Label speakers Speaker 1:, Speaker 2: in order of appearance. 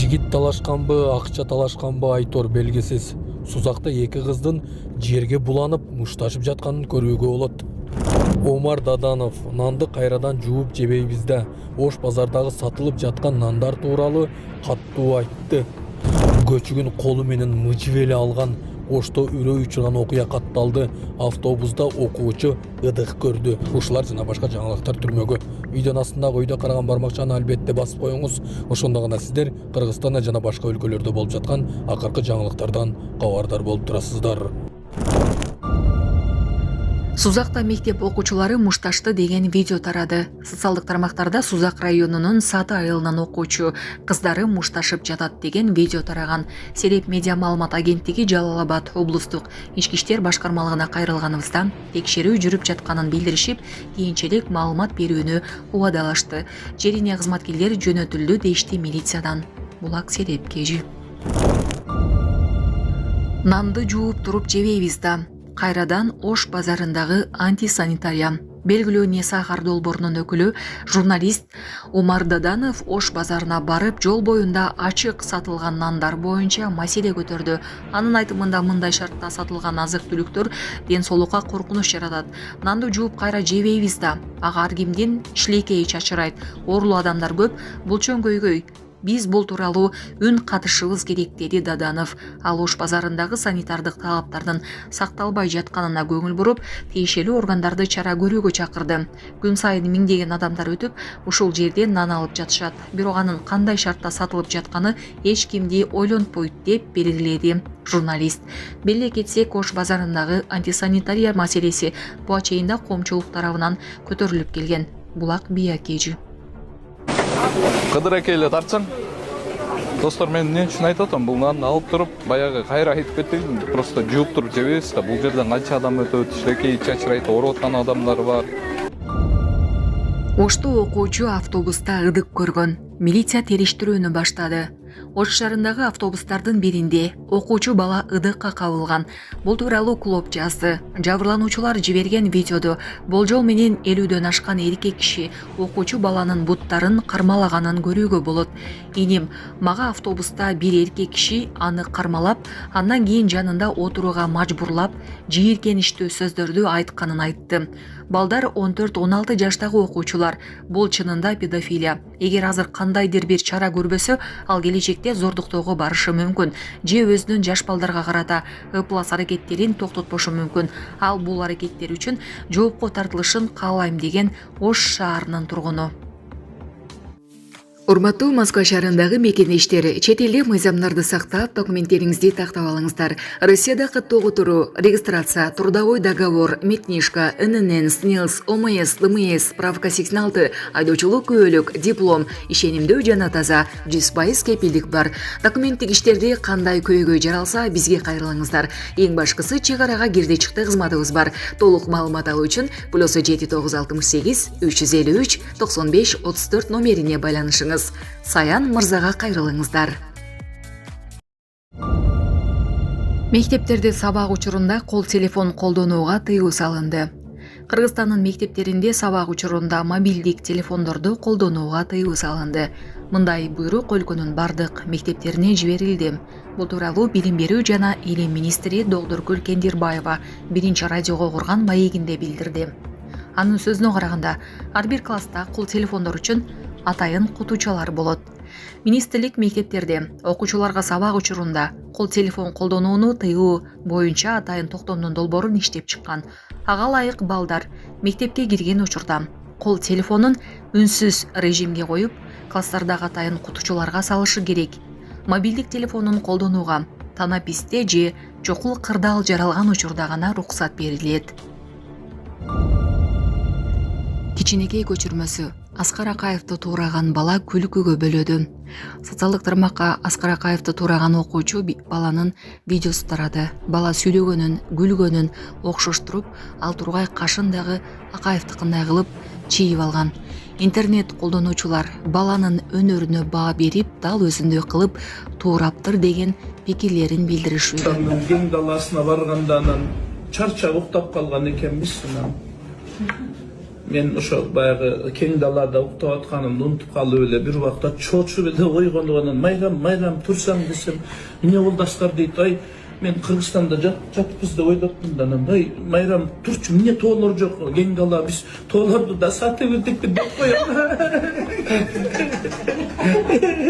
Speaker 1: Жигит талашканбы, акча талашканбы айтор белгисиз. Сузакта эки кыздын жерге буланып, мушташып жатканын көрүүгө болот. Омар Даданов нанды кайрадан жууп жебейбизде. Ош базардагы сатылып жаткан нандар тууралуу каттуу айтты. Көчүгүн колу менен мыжып эле алган Ошто үрөй учурган окуя катталды. Автобуста окуучу ыдык көрдү. Ушулар жана башка жаңылыктар түрмөгө. Видеонун астындагы үйдө караган бармакчаны албетте басып коюңуз. Ошондо гана сиздер Кыргызстанда жана башка өлкөлөрдө болуп жаткан акыркы жаңылыктардан кабардар болуп турасыздар.
Speaker 2: Сузакта мектеп окуучулары мушташты деген видео тарады. Социалдык тармактарда Сузак районунун Саты айылынын окуучу кыздары мушташып жатат деген видео тараган. Сереп медиа маалымат агенттиги Жалал-Абад облустук ички иштер башкармалыгына кайрылганыбызда текшерүү жүрүп жатканын билдиришип, кийинчерээк маалымат берүүнү убадалашты. Жерине кызматкерлер жөнөтүлдү дешти милициядан. Булак Сереп кежи. Нанды жууп туруп жебейбиз да. Кайрадан Ош базарындагы антисанитария. Белгилүү не сахар долбоорунун өкүлү журналист Омар Даданов Ош базарына барып, жол боюнда ачык сатылган нандар боюнча маселе көтөрдү. Анын айтымында мындай шартта сатылган азык-түлүктөр ден соолукка коркунуч жаратат. Нанды жууп кайра жебейбиз да. Ага ар кимдин шлейкейи чачырайт. Орлуу адамдар көп, бул чөңкөйгөй. Биз бул тууралуу үн катышыбыз керек, деди Даданов. Ал Ош базарындагы санитардык талаптардын сакталбай жатканына көңүл буруп, тиешелүү органдарды чара көрүүгө чакырды. Күн сайын миңдеген адамдар өтүп, ушул жерден нан алып жатышат. Бирок анын кандай шартта сатылып жатканы эч кимди ойлонтпойт деп белгиледи журналист. Беле кетсек, Ош базарындагы антисанитария маселеси буга чейин да коомчулук тарабынан көтөрүлүп келген. Булак Биякежи.
Speaker 3: Кыдыр экейле тартсаң, достор, мен эмне үчүн айтып атам, бул нанды алып туруп, баягы кайра айтып кеттим, просто жууп туруп жебейбиз да. Бул жерден канча адам өтөт, ишлекей чачырайт, ооруп аткан адамдар бар.
Speaker 2: Ошто окуучу автобуста ыдык көргөн. Милиция териштирүүнү баштады. Ош шаарындагы автобустардын биринде окуучу бала ыдыкка кабылган. Бул тууралуу клоп жазды. Жабырлануучулар жиберген видеодо болжол менен 50дөн ашкан эркек киши окуучу баланын буттарын кармалаганын көрүүгө болот. Иним, мага автобуста бир эркек киши аны кармалап, андан кийин жанында отурууга мажбурлап, жийиркеничтүү сөздөрдү айтканын айтты. Балдар 14-16 жаштагы окуучулар. Бул чынында педофилия. Эгер азыр кандайдыр бир чара көрбөсө, ал келечекте зордуктоого барышы мүмкүн. Же өзүнүн жаш балдарга карата ыплас аракеттерин токтотпошу мүмкүн. Ал бул аракеттер үчүн жоопко тартылышын каалайм деген Ош шаарынын тургуну. Урматтуу Москва шаарындагы мекенештер, чет элде мыйзамдарды сактап, документтериңизди тактап алыңыздар. Россияда каттоого туруу, регистрация, трудовой договор, метнишка, ННН, СНИЛС, ОМС, ДМС, справка 86, айдоочулук күбөлүк, диплом, ишенимдүү жана таза, 100% кепилдик бар. Документтик иштерди кандай көйгөй жаралса, бизге кайрылыңыздар. Эң башкысы чек арага кирди чыкты кызматыбыз бар. Толук маалымат алуу үчүн +7 968 353 95 34 номерине байланышыңыз. Саян мырзага кайрылыңыздар. Мектептерде сабак учурунда кол телефон колдонууга тыюу салынды. Кыргызстандын мектептеринде сабак учурунда мобилдик телефондорду колдонууга тыюу салынды. Мындай буйрук өлкөнүн бардык мектептерине жиберилди. Бул тууралуу Билим берүү жана Илим министри Догдуркүл Кендирбаева биринчи радиого курган маегинде билдирди. Анын сөзүнө караганда, ар бир класста кол телефондор үчүн атайын кутучалар болот. Министрлик мектептерде окуучуларга сабак учурунда кол телефон колдонууну тыюу боюнча атайын токтомдун долбоорун иштеп чыккан. Ага ылайык балдар мектепке кирген учурда кол телефонун үнсүз режимге коюп, класстардагы атайын кутучаларга салышы керек. Мобилдик телефонун колдонууга танаписте же чокул кырдаал жаралган учурда гана уруксат берилет. Кичинекей көчүрмөсү. Аскар Акаевди туураган бала күлкүгө бөлөдү. Социалдык тармакка Аскар Акаевди туураган окуучу баланын видеосу тарады. Бала сүйлөгөнүн, күлгөнүн окшоштуруп, ал тургай кашын дагы Акаевдикындай кылып чийип алган. Интернет колдонуучулар баланын өнөрүнө баа берип, дал өзүндөй кылып туураптыр деген пикирлерин билдиришүүдө.
Speaker 4: Кең даласына барганда анан чарчап уктап калган экенбиз. Men ошо баягы кең далада уктап атканымды унутуп калып эле бир убакта чоочуп эле ойгондугунан майрам турсаң десем, эмне болдуңар дейт. Ай, мен Кыргызстанда жатпыз деп ойлоптум да анан ай майрам турчу, эмне тоолор жок, кең дала, биз тоолорду да сатып элдик деп коем.